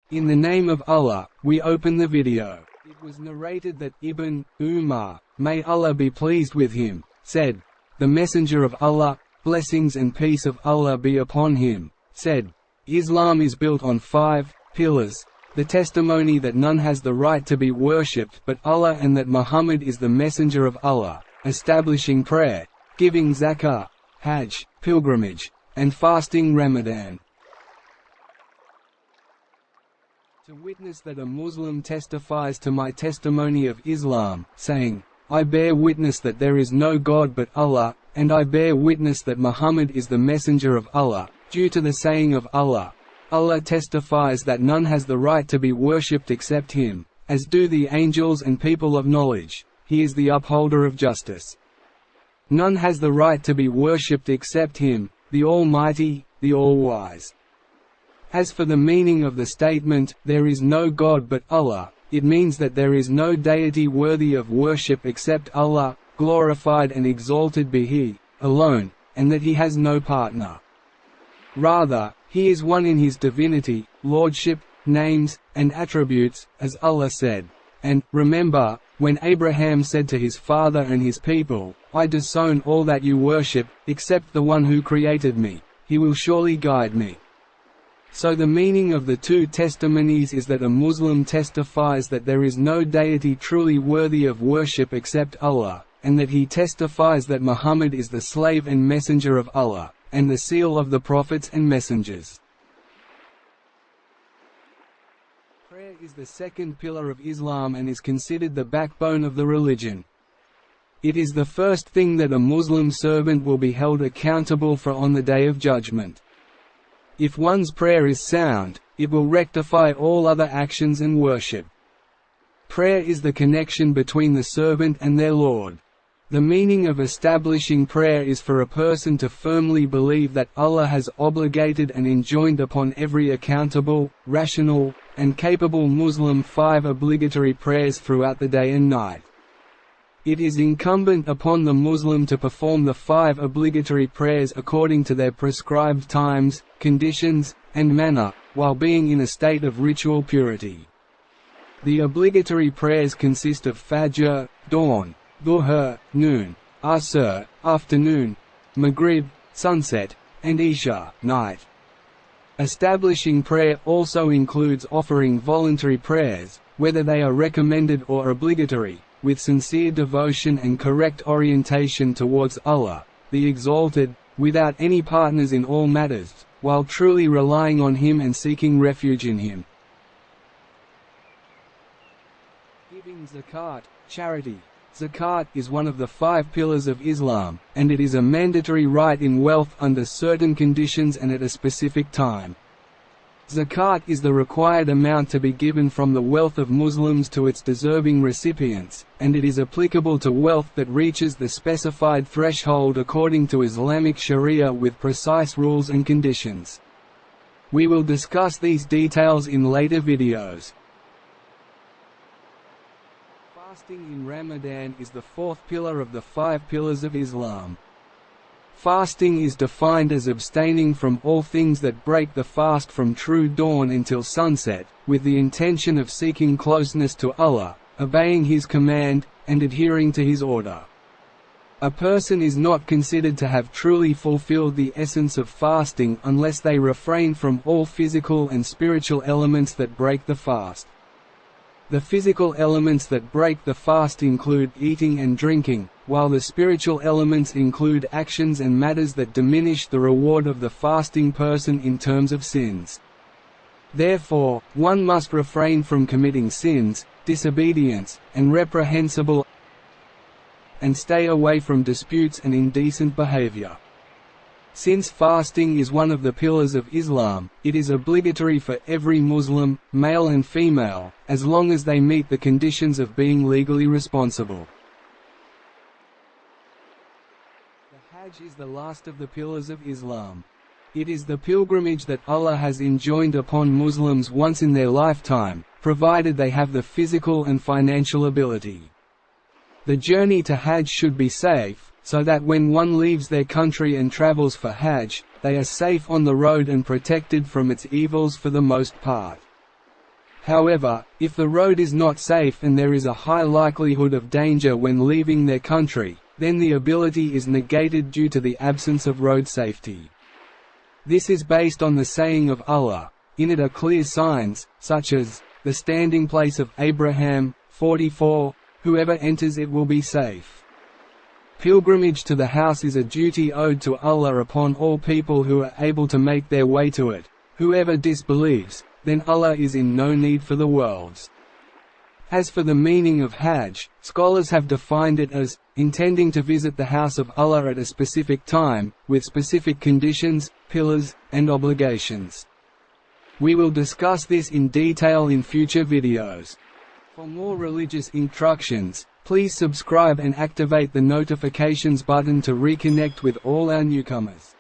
In the name of Allah, we open the video. It was narrated that Ibn Umar, may Allah be pleased with him, said, "The Messenger of Allah, blessings and peace of Allah be upon him, said, Islam is built on 5 pillars: the testimony that none has the right to be worshipped but Allah and that Muhammad is the Messenger of Allah, establishing prayer, giving zakah, Hajj, pilgrimage, and fasting Ramadan. To witness that a Muslim testifies to my testimony of Islam, saying, I bear witness that there is no God but Allah, and I bear witness that Muhammad is the Messenger of Allah, due to the saying of Allah, Allah testifies that none has the right to be worshipped except Him, as do the angels and people of knowledge, He is the upholder of justice. None has the right to be worshipped except Him, the Almighty, the All-Wise. As for the meaning of the statement, there is no God but Allah, it means that there is no deity worthy of worship except Allah, glorified and exalted be He, alone, and that He has no partner. Rather, He is one in His divinity, lordship, names, and attributes, as Allah said. And, remember, when Abraham said to his father and his people, I disown all that you worship, except the one who created me, He will surely guide me. So the meaning of the 2 testimonies is that a Muslim testifies that there is no deity truly worthy of worship except Allah, and that he testifies that Muhammad is the slave and messenger of Allah, and the seal of the prophets and messengers. Prayer is the second pillar of Islam and is considered the backbone of the religion. It is the first thing that a Muslim servant will be held accountable for on the Day of Judgment. If one's prayer is sound, it will rectify all other actions and worship. Prayer is the connection between the servant and their Lord. The meaning of establishing prayer is for a person to firmly believe that Allah has obligated and enjoined upon every accountable, rational, and capable Muslim 5 obligatory prayers throughout the day and night. It is incumbent upon the Muslim to perform the 5 obligatory prayers according to their prescribed times, conditions, and manner, while being in a state of ritual purity. The obligatory prayers consist of Fajr, dawn, Dhuhr, noon, Asr, afternoon, Maghrib, sunset, and Isha, night. Establishing prayer also includes offering voluntary prayers, whether they are recommended or obligatory, with sincere devotion and correct orientation towards Allah, the Exalted, without any partners in all matters, while truly relying on Him and seeking refuge in Him. Giving zakat, charity. Zakat is one of the 5 pillars of Islam, and it is a mandatory right in wealth under certain conditions and at a specific time. Zakat is the required amount to be given from the wealth of Muslims to its deserving recipients, and it is applicable to wealth that reaches the specified threshold according to Islamic Sharia with precise rules and conditions. We will discuss these details in later videos. Fasting in Ramadan is the 4th pillar of the 5 pillars of Islam. Fasting is defined as abstaining from all things that break the fast from true dawn until sunset, with the intention of seeking closeness to Allah, obeying His command, and adhering to His order. A person is not considered to have truly fulfilled the essence of fasting unless they refrain from all physical and spiritual elements that break the fast. The physical elements that break the fast include eating and drinking, while the spiritual elements include actions and matters that diminish the reward of the fasting person in terms of sins. Therefore, one must refrain from committing sins, disobedience, and reprehensible, and stay away from disputes and indecent behavior. Since fasting is one of the pillars of Islam, it is obligatory for every Muslim, male and female, as long as they meet the conditions of being legally responsible. The Hajj is the last of the pillars of Islam. It is the pilgrimage that Allah has enjoined upon Muslims once in their lifetime, provided they have the physical and financial ability. The journey to Hajj should be safe, so that when one leaves their country and travels for Hajj, they are safe on the road and protected from its evils for the most part. However, if the road is not safe and there is a high likelihood of danger when leaving their country, then the ability is negated due to the absence of road safety. This is based on the saying of Allah. In it are clear signs, such as, the standing place of Abraham, 44, whoever enters it will be safe. Pilgrimage to the house is a duty owed to Allah upon all people who are able to make their way to it. Whoever disbelieves, then Allah is in no need for the worlds. As for the meaning of Hajj, scholars have defined it as, intending to visit the house of Allah at a specific time, with specific conditions, pillars, and obligations. We will discuss this in detail in future videos. For more religious instructions, please subscribe and activate the notifications button to reconnect with all our newcomers.